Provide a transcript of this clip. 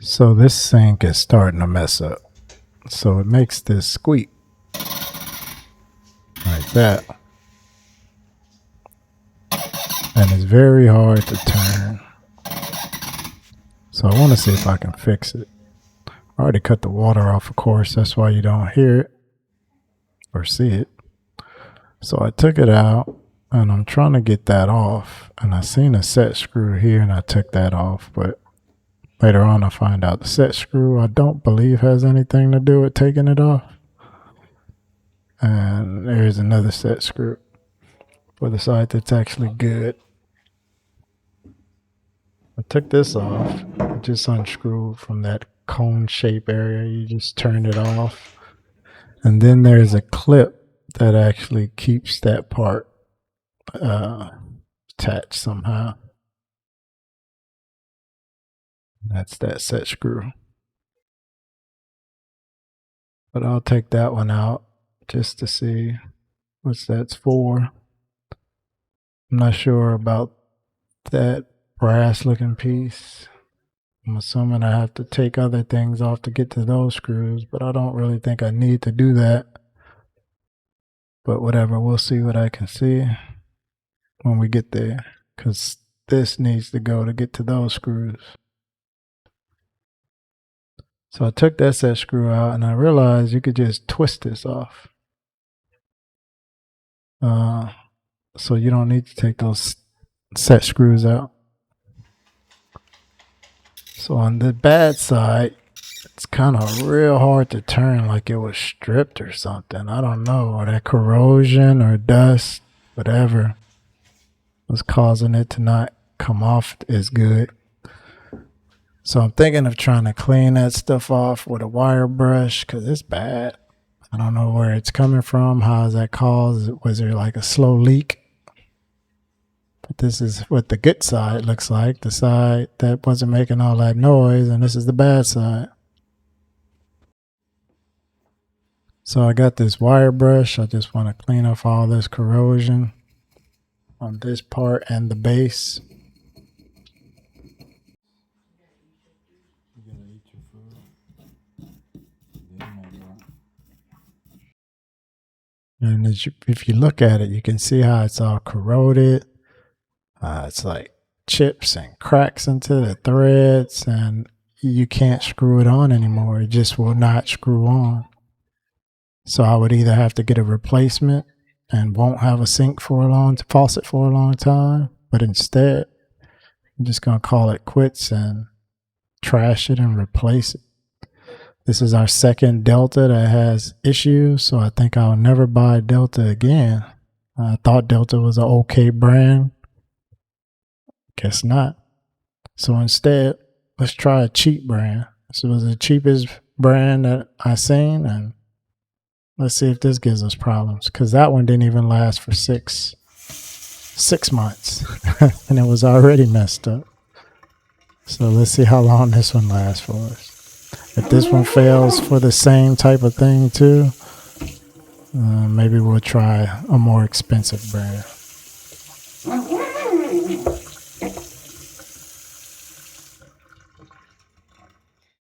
So this sink is starting to mess up. So it makes this squeak like that. And it's very hard to turn. So I want to see if I can fix it. I already cut the water off, of course. That's why you don't hear it or see it. So I took it out and I'm trying to get that off. And I seen a set screw here and I took that off. But later on I find out the set screw I don't believe has anything to do with taking it off. And there's another set screw for the side that's actually good. I took this off, just unscrewed from that cone shape area. You just turn it off. And then there's a clip that actually keeps that part attached somehow. That's that set screw. But I'll take that one out just to see what that's for. I'm not sure about that brass looking piece. I'm assuming I have to take other things off to get to those screws, but I don't really think I need to do that. But whatever, we'll see what I can see when we get there, because this needs to go to get to those screws. So I took that set screw out and I realized you could just twist this off. So you don't need to take those set screws out. So on the bad side, it's kind of real hard to turn, like it was stripped or something. I don't know, or that corrosion or dust, whatever was causing it to not come off as good. So I'm thinking of trying to clean that stuff off with a wire brush because it's bad. I don't know where it's coming from. How is that caused? Was there like a slow leak? But this is what the good side looks like. The side that wasn't making all that noise, and this is the bad side. So I got this wire brush. I just want to clean off all this corrosion on this part and the base. And if you look at it, you can see how it's all corroded. It's like chips and cracks into the threads, and you can't screw it on anymore. It just will not screw on. So I would either have to get a replacement and won't have a faucet for a long time, but instead I'm just going to call it quits and trash it and replace it. This is our second Delta that has issues, so I think I'll never buy Delta again. I thought Delta was an okay brand. Guess not. So instead, let's try a cheap brand. This was the cheapest brand that I seen, and let's see if this gives us problems, because that one didn't even last for six months and it was already messed up. So let's see how long this one lasts for us. If this one fails for the same type of thing too, maybe we'll try a more expensive brand.